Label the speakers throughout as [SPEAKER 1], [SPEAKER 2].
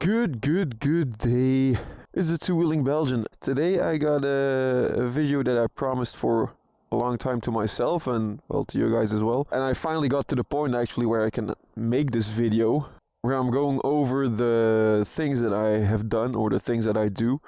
[SPEAKER 1] Good day. It's the two-wheeling Belgian. Today I got a video that I promised for a long time to myself and, well, to you guys as well. And I finally got to the point actually where I can make this video, where I'm going over the things that I have done or the things that I do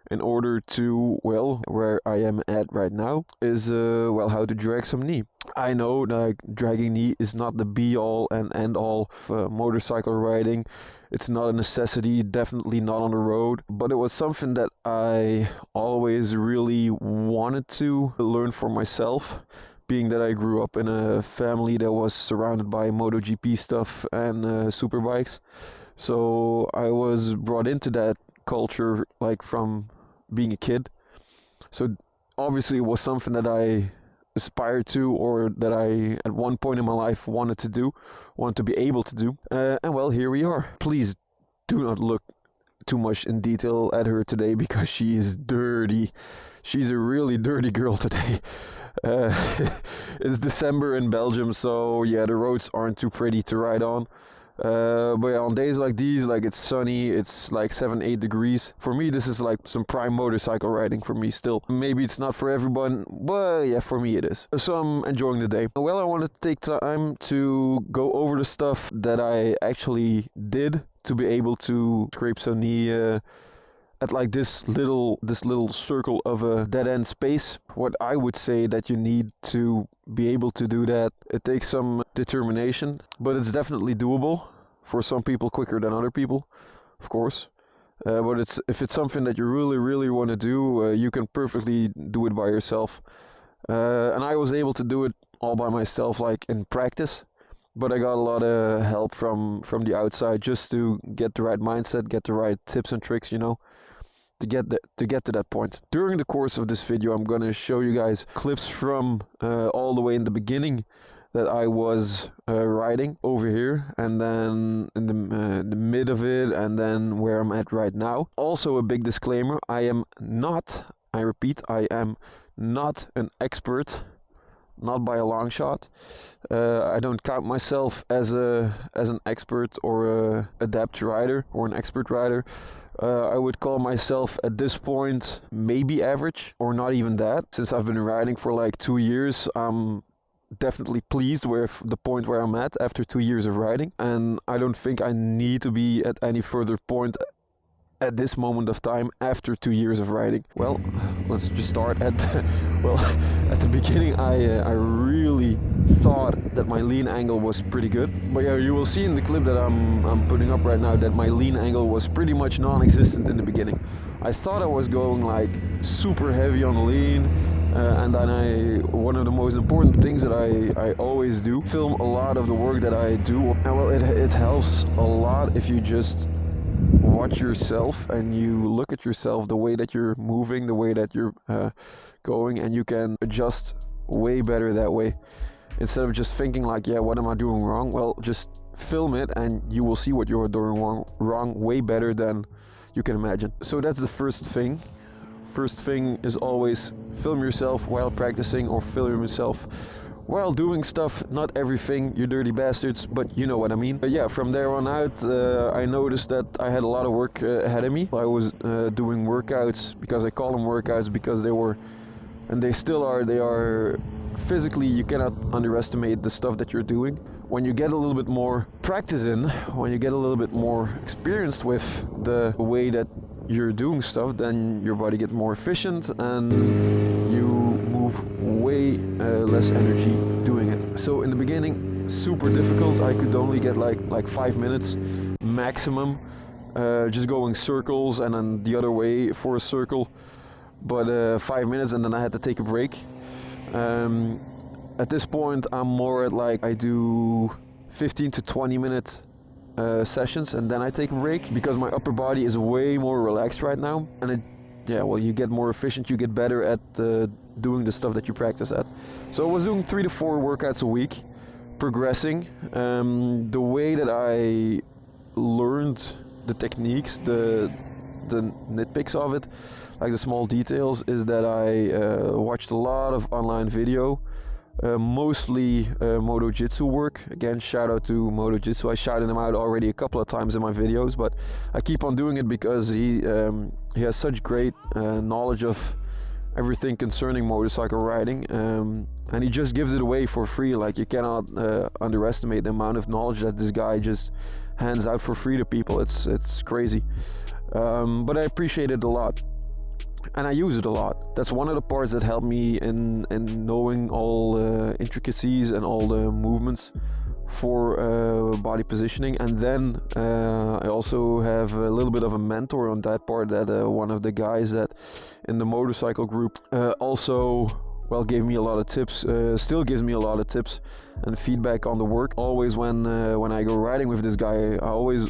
[SPEAKER 1] in order to, well, where I am at right now is, well, how to drag some knee. I know that dragging knee is not the be-all and end-all of motorcycle riding. It's not a necessity, definitely not on the road, but it was something that I always really wanted to learn for myself, being that I grew up in a family that was surrounded by MotoGP stuff and superbikes. So I was brought into that culture like from being a kid. So obviously it was something that I aspired to, or that I at one point in my life wanted to be able to do. And well, here we are. Please do not look too much in detail at her today because she is dirty. She's a really dirty girl today. It's December in Belgium, so yeah, the roads aren't too pretty to ride on. But yeah, on days like these, like it's sunny, it's like 7-8 degrees. For me, this is like some prime motorcycle riding for me still. Maybe it's not for everyone, but yeah, for me it is. So I'm enjoying the day. Well, I want to take time to go over the stuff that I actually did to be able to scrape some knee at like this little circle of a dead-end space. What I would say that you need to be able to do that, it takes some determination, but it's definitely doable. For some people quicker than other people, of course. But if it's something that you really want to do, you can perfectly do it by yourself. And I was able to do it all by myself, like in practice. But I got a lot of help from the outside just to get the right mindset, get the right tips and tricks, you know, to get to that point. During the course of this video, I'm gonna show you guys clips from all the way in the beginning that I was riding over here, and then in the mid of it, and then where I'm at right now. Also a big disclaimer, I repeat, I am not an expert, not by a long shot. I don't count myself as an expert or a adept rider or an expert rider. I would call myself at this point maybe average, or not even that. Since I've been riding for like 2 years, I'm definitely pleased with the point where I'm at after 2 years of riding, and I don't think I need to be at any further point at this moment of time after 2 years of riding. Well, let's just start at well, at the beginning I really thought that my lean angle was pretty good, but yeah, you will see in the clip that I'm putting up right now that my lean angle was pretty much non-existent in the beginning. I thought I was going like super heavy on the lean, and then one of the most important things that I always do, film a lot of the work that I do. And well, it helps a lot if you just watch yourself and you look at yourself, the way that you're moving, the way that you're going, and you can adjust way better that way. Instead of just thinking like, yeah, what am I doing wrong? Well, just film it and you will see what you're doing wrong way better than you can imagine. So that's the first thing. First thing is always film yourself while practicing, or film yourself while doing stuff. Not everything, you dirty bastards, but you know what I mean. But yeah, from there on out, I noticed that I had a lot of work ahead of me. I was doing workouts, because I call them workouts because they were, and they still are, they are physically, you cannot underestimate the stuff that you're doing. When you get a little bit more practice in, when you get a little bit more experienced with the way that you're doing stuff, then your body gets more efficient and you move way less energy doing it. So in the beginning, super difficult. I could only get like 5 minutes maximum, just going circles and then the other way for a circle. But 5 minutes, and then I had to take a break. At this point, I'm more at like, I do 15 to 20 minute sessions, and then I take a break because my upper body is way more relaxed right now. And yeah, well, you get more efficient, you get better at doing the stuff that you practice at. So I was doing 3 to 4 workouts a week, progressing. The way that I learned the techniques, the nitpicks of it, like the small details, is that I watched a lot of online video mostly Moto Jitsu work. Again, shout out to Moto Jitsu. I shouted him out already a couple of times in my videos, but I keep on doing it because he has such great knowledge of everything concerning motorcycle riding, and he just gives it away for free. Like, you cannot underestimate the amount of knowledge that this guy just hands out for free to people. It's crazy, but I appreciate it a lot. And I use it a lot. That's one of the parts that helped me in knowing all the intricacies and all the movements for body positioning. And then I also have a little bit of a mentor on that part, that one of the guys that in the motorcycle group also, well, gave me a lot of tips, still gives me a lot of tips and feedback on the work. Always when I go riding with this guy, I always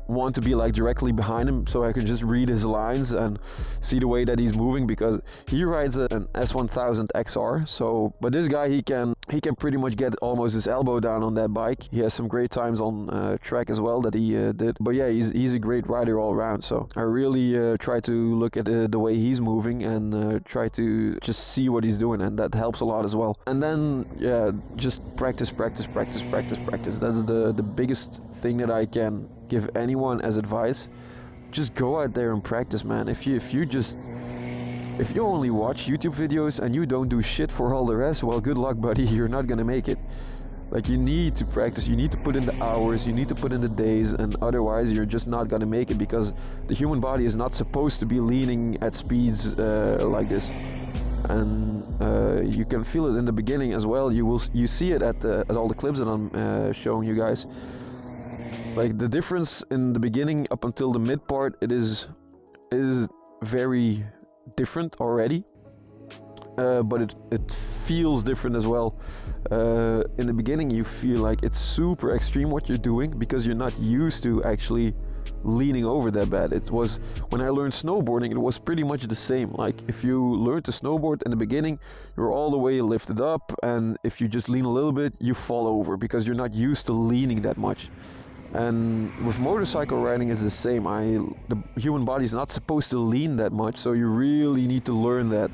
[SPEAKER 1] want to be like directly behind him so I can just read his lines and see the way that he's moving, because he rides an S1000 XR. So, but this guy, he can pretty much get almost his elbow down on that bike. He has some great times on track as well that he did. But yeah, he's a great rider all around. So I really try to look at the way he's moving and try to just see what he's doing, and that helps a lot as well. And then yeah, just practice. That's the biggest thing that I can give anyone as advice. Just go out there and practice, man. If you only watch YouTube videos and you don't do shit for all the rest, well, good luck, buddy. You're not gonna make it. Like, you need to practice, you need to put in the hours, you need to put in the days, and otherwise you're just not gonna make it, because the human body is not supposed to be leaning at speeds like this. And you can feel it in the beginning as well. You see it at all the clips that I'm showing you guys. Like, the difference in the beginning up until the mid part, it is very different already, but it feels different as well. In the beginning you feel like it's super extreme what you're doing, because you're not used to actually leaning over that bad. It was when I learned snowboarding, it was pretty much the same. Like, if you learn to snowboard in the beginning, you're all the way lifted up, and if you just lean a little bit, you fall over because you're not used to leaning that much. And with motorcycle riding, it's the same. The human body is not supposed to lean that much, so you really need to learn that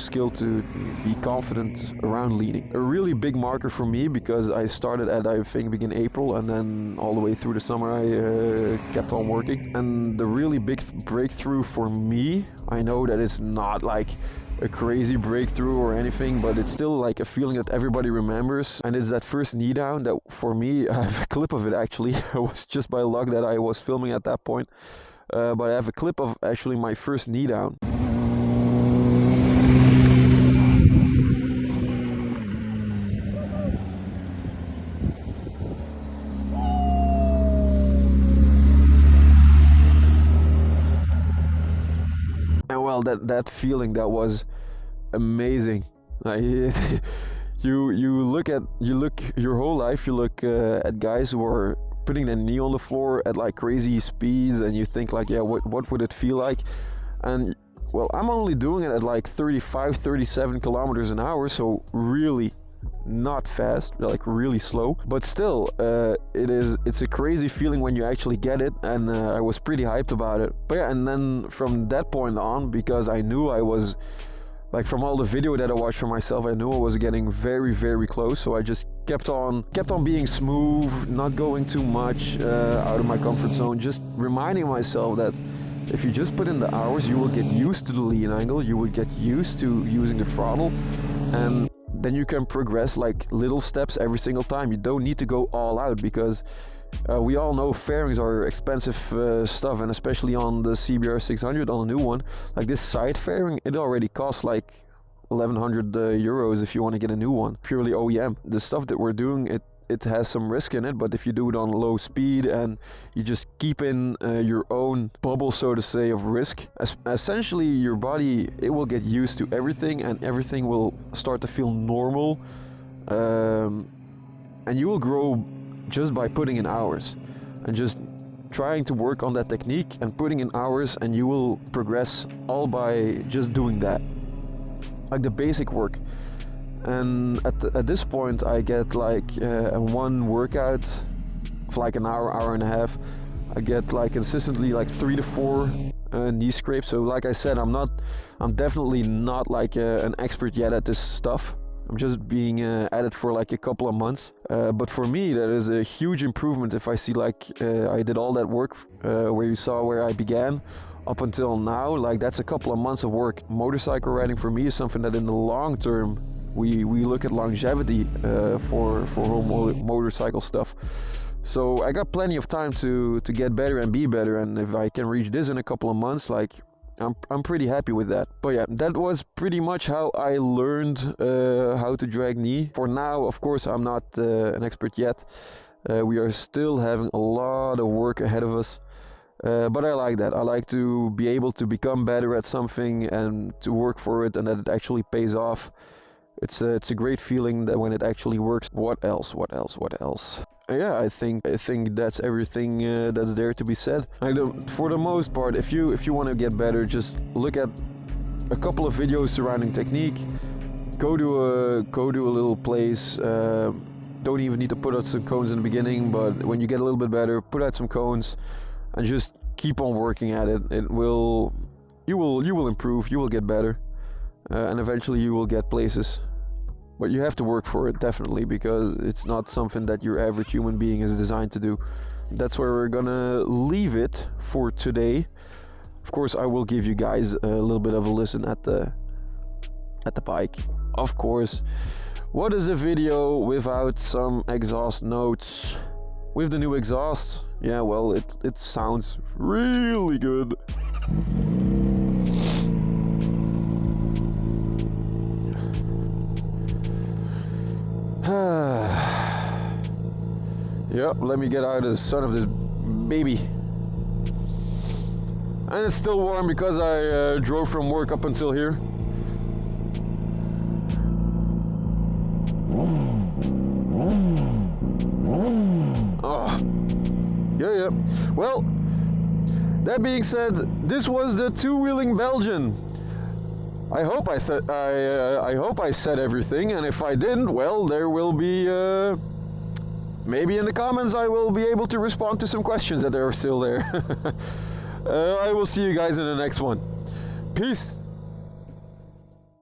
[SPEAKER 1] skill to be confident around leaning. A really big marker for me, because I started at, I think, begin April, and then all the way through the summer I kept on working. And the really big breakthrough for me, I know that it's not like a crazy breakthrough or anything, but it's still like a feeling that everybody remembers, and it's that first knee down. That, for me, I have a clip of it actually. It was just by luck that I was filming at that point, but I have a clip of actually my first knee down. And well, that feeling, that was amazing. You look your whole life, you look at guys who are putting their knee on the floor at like crazy speeds, and you think like, yeah, what would it feel like? And well, I'm only doing it at like 35-37 kilometers an hour, so really not fast, like really slow, but still it's a crazy feeling when you actually get it. And I was pretty hyped about it. But yeah, and then from that point on, because I knew I was, like, from all the video that I watched for myself, I knew I was getting very, very close. So I just kept on being smooth, not going too much out of my comfort zone, just reminding myself that if you just put in the hours, you will get used to the lean angle, you will get used to using the throttle, and then you can progress like little steps every single time. You don't need to go all out, because we all know fairings are expensive stuff, and especially on the CBR600, on the new one, like this side fairing, it already costs like 1100 euros if you want to get a new one, purely OEM. The stuff that we're doing, it has some risk in it, but if you do it on low speed and you just keep in your own bubble, so to say, of risk, essentially your body, it will get used to everything, and everything will start to feel normal, and you will grow just by putting in hours and just trying to work on that technique and putting in hours, and you will progress all by just doing that, like the basic work. And at this point, I get like one workout of like an hour and a half, I get like consistently like 3 to 4 knee scrapes. So like I said, I'm definitely not like an expert yet at this stuff. I'm just being at it for like a couple of months. But for me, that is a huge improvement if I see like I did all that work where you saw where I began up until now. Like that's a couple of months of work. Motorcycle riding for me is something that in the long term we look at longevity for whole motorcycle stuff. So I got plenty of time to get better and be better, and if I can reach this in a couple of months, like I'm pretty happy with that. But yeah, that was pretty much how I learned how to drag knee. For now, of course, I'm not an expert yet. We are still having a lot of work ahead of us. But I like that. I like to be able to become better at something and to work for it, and that it actually pays off. It's a great feeling that when it actually works. What else? Yeah, I think that's everything that's there to be said. Like for the most part, if you want to get better, just look at a couple of videos surrounding technique. Go to a little place. Don't even need to put out some cones in the beginning, but when you get a little bit better, put out some cones and just keep on working at it. You will improve. You will get better, and eventually you will get places. But you have to work for it, definitely, because it's not something that your average human being is designed to do. That's where we're gonna leave it for today. Of course, I will give you guys a little bit of a listen at the bike. Of course. What is a video without some exhaust notes? With the new exhaust, yeah, well, it sounds really good. Yep, let me get out of the sun of this baby. And it's still warm because I drove from work up until here. Oh. Yeah. Well, that being said, this was the two-wheeling Belgian. I hope I hope I said everything, and if I didn't, well, there will be maybe in the comments I will be able to respond to some questions that are still there. I will see you guys in the next one. Peace.